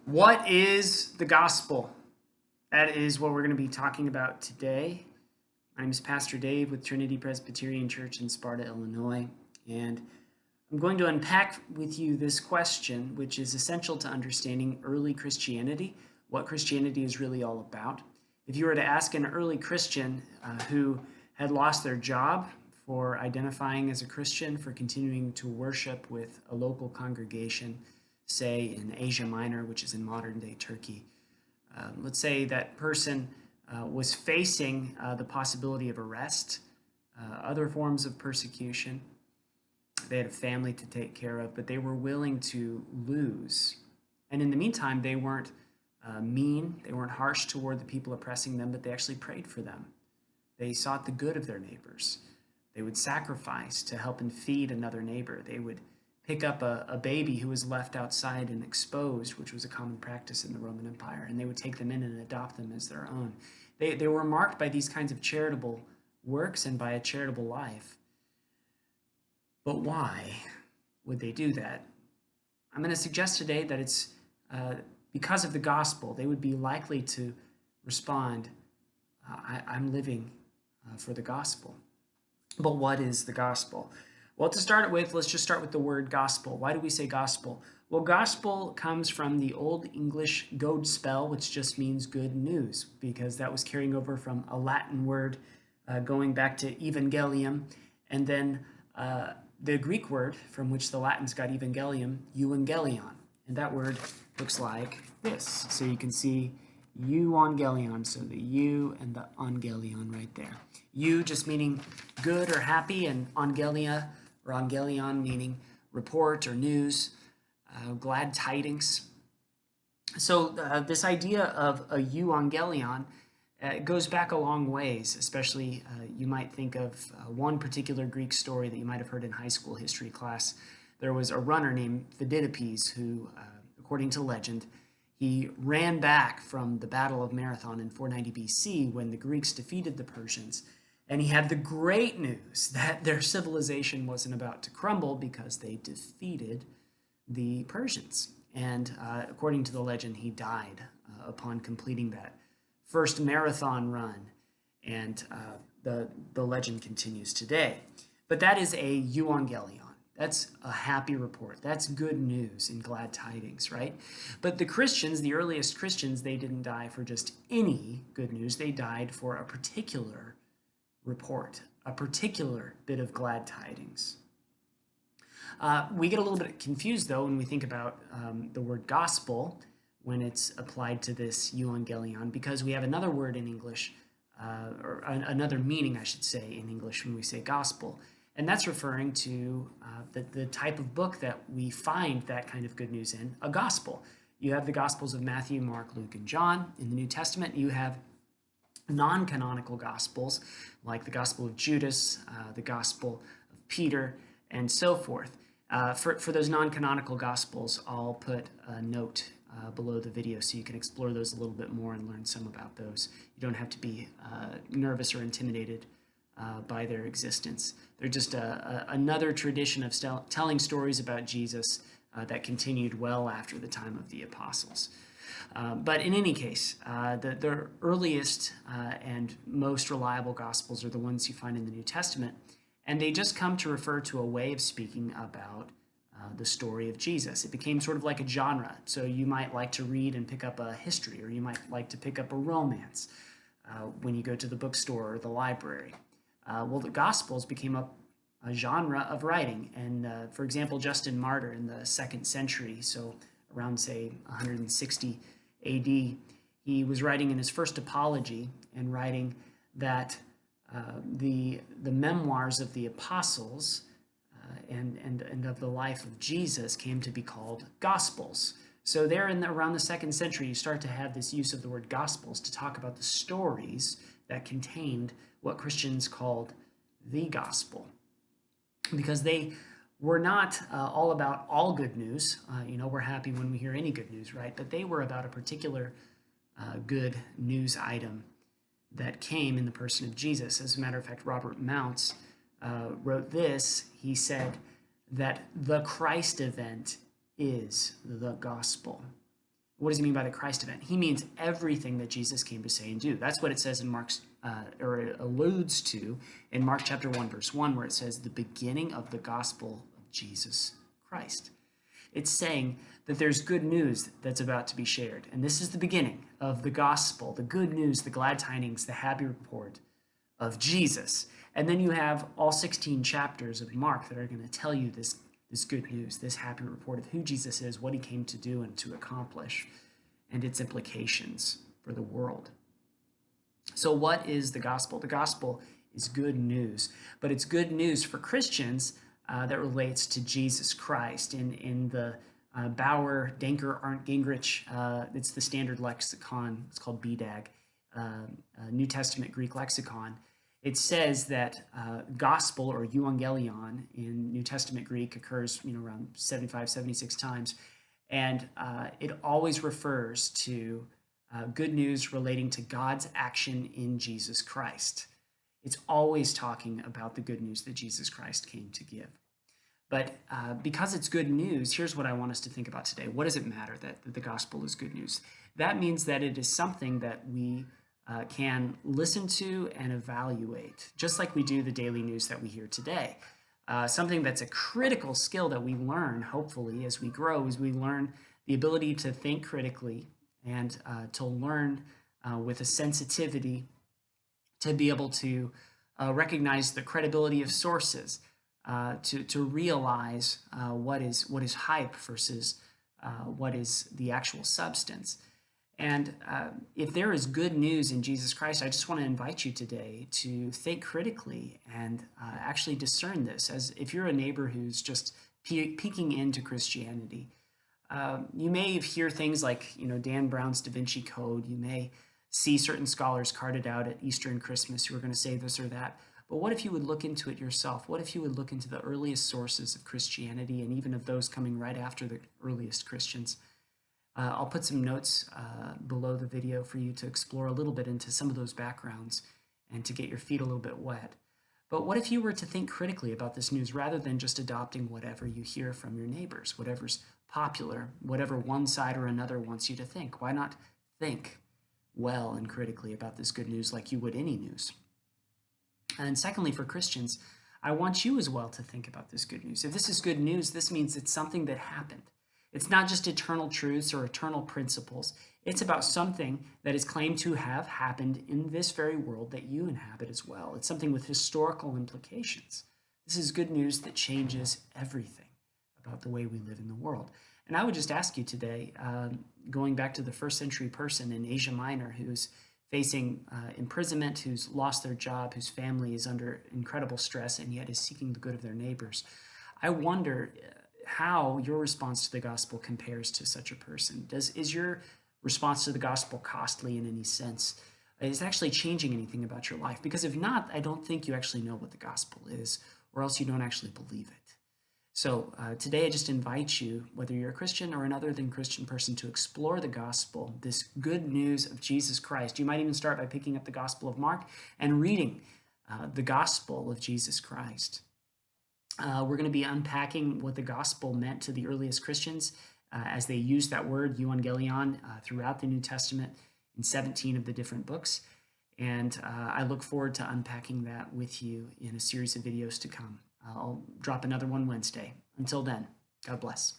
What is the gospel? That is what we're going to be talking about today. My name is Pastor Dave with Trinity Presbyterian Church in Sparta, Illinois, and I'm going to unpack with you this question, which is essential to understanding early Christianity, what Christianity is really all about. If you were to ask an early Christian who had lost their job for identifying as a Christian, for continuing to worship with a local congregation, say in Asia Minor, which is in modern-day Turkey. Let's say that person was facing the possibility of arrest, other forms of persecution. They had a family to take care of, but they were willing to lose. And in the meantime, they weren't mean, they weren't harsh toward the people oppressing them, but they actually prayed for them. They sought the good of their neighbors. They would sacrifice to help and feed another neighbor. They would pick up a baby who was left outside and exposed, which was a common practice in the Roman Empire, and they would take them in and adopt them as their own. They were marked by these kinds of charitable works and by a charitable life. But why would they do that? I'm going to suggest today that it's because of the gospel. They would be likely to respond, I'm living for the gospel. But what is the gospel? Well, to start with, let's just start with the word gospel. Why do we say gospel? Well, gospel comes from the Old English godspell, which just means good news, because that was carrying over from a Latin word going back to evangelium, and then the Greek word from which the Latins got evangelium, euangelion. And that word looks like this. So you can see euangelion, so the eu and the angelion right there. Eu just meaning good or happy, and angelia or angelion meaning report or news, glad tidings. So this idea of a euangelion goes back a long ways, especially you might think of one particular Greek story that you might have heard in high school history class. There was a runner named Phidippides who, according to legend, he ran back from the Battle of Marathon in 490 BC when the Greeks defeated the Persians. And he had the great news that their civilization wasn't about to crumble because they defeated the Persians. And according to the legend, he died upon completing that first marathon run. And the legend continues today. But that is a euangelion. That's a happy report. That's good news and glad tidings, right? But the Christians, the earliest Christians, they didn't die for just any good news. They died for a particular report, a particular bit of glad tidings. We get a little bit confused, though, when we think about the word gospel when it's applied to this euangelion, because we have another word in English, or another meaning, I should say, in English when we say gospel. And that's referring to the type of book that we find that kind of good news in, a gospel. You have the Gospels of Matthew, Mark, Luke, and John. In the New Testament, you have non-canonical Gospels, like the Gospel of Judas, the Gospel of Peter, and so forth. For those non-canonical Gospels, I'll put a note below the video so you can explore those a little bit more and learn some about those. You don't have to be nervous or intimidated by their existence. They're just another tradition of telling stories about Jesus that continued well after the time of the apostles. But in any case, the earliest and most reliable Gospels are the ones you find in the New Testament, and they just come to refer to a way of speaking about the story of Jesus. It became sort of like a genre, so you might like to read and pick up a history, or you might like to pick up a romance when you go to the bookstore or the library. Well, the Gospels became a genre of writing, and for example, Justin Martyr in the 2nd century, so around, say, 160 AD, he was writing in his first apology and writing that the memoirs of the apostles and of the life of Jesus came to be called Gospels. So there around the 2nd century, you start to have this use of the word Gospels to talk about the stories that contained what Christians called the gospel, because they were not all about all good news. We're happy when we hear any good news, right? But they were about a particular good news item that came in the person of Jesus. As a matter of fact, Robert Mounce wrote this. He said that the Christ event is the gospel. What does he mean by the Christ event? He means everything that Jesus came to say and do. That's what it says in Mark's, or it alludes to in Mark chapter 1, verse 1, where it says the beginning of the gospel of Jesus Christ. It's saying that there's good news that's about to be shared. And this is the beginning of the gospel, the good news, the glad tidings, the happy report of Jesus. And then you have all 16 chapters of Mark that are going to tell you this good news, this happy report of who Jesus is, what he came to do and to accomplish, and its implications for the world. So what is the gospel? The gospel is good news, but it's good news for Christians that relates to Jesus Christ. In the Bauer, Danker, Arndt, Gingrich, it's the standard lexicon, it's called BDAG, New Testament Greek lexicon. It says that gospel, or euangelion, in New Testament Greek occurs around 75, 76 times, and it always refers to good news relating to God's action in Jesus Christ. It's always talking about the good news that Jesus Christ came to give. But because it's good news, here's what I want us to think about today. What does it matter that the gospel is good news? That means that it is something that we can listen to and evaluate, just like we do the daily news that we hear today. Something that's a critical skill that we learn, hopefully, as we grow, is we learn the ability to think critically and to learn with a sensitivity to be able to recognize the credibility of sources, to realize what is hype versus what is the actual substance. And if there is good news in Jesus Christ, I just want to invite you today to think critically and actually discern this. As if you're a neighbor who's just peeking into Christianity, you may hear things like Dan Brown's Da Vinci Code. You may see certain scholars carted out at Easter and Christmas who are going to say this or that. But what if you would look into it yourself? What if you would look into the earliest sources of Christianity, and even of those coming right after the earliest Christians? I'll put some notes below the video for you to explore a little bit into some of those backgrounds and to get your feet a little bit wet. But what if you were to think critically about this news rather than just adopting whatever you hear from your neighbors, whatever's popular, whatever one side or another wants you to think? Why not think well and critically about this good news like you would any news? And secondly, for Christians, I want you as well to think about this good news. If this is good news, this means it's something that happened. It's not just eternal truths or eternal principles. It's about something that is claimed to have happened in this very world that you inhabit as well. It's something with historical implications. This is good news that changes everything about the way we live in the world. And I would just ask you today, going back to the first century person in Asia Minor who's facing imprisonment, who's lost their job, whose family is under incredible stress, and yet is seeking the good of their neighbors. I wonder how your response to the gospel compares to such a person. Is your response to the gospel costly in any sense? Is it actually changing anything about your life? Because if not, I don't think you actually know what the gospel is, or else you don't actually believe it. So today I just invite you, whether you're a Christian or an other than Christian person, to explore the gospel, this good news of Jesus Christ. You might even start by picking up the Gospel of Mark and reading the gospel of Jesus Christ. We're going to be unpacking what the gospel meant to the earliest Christians as they used that word, euangelion, throughout the New Testament in 17 of the different books. And I look forward to unpacking that with you in a series of videos to come. I'll drop another one Wednesday. Until then, God bless.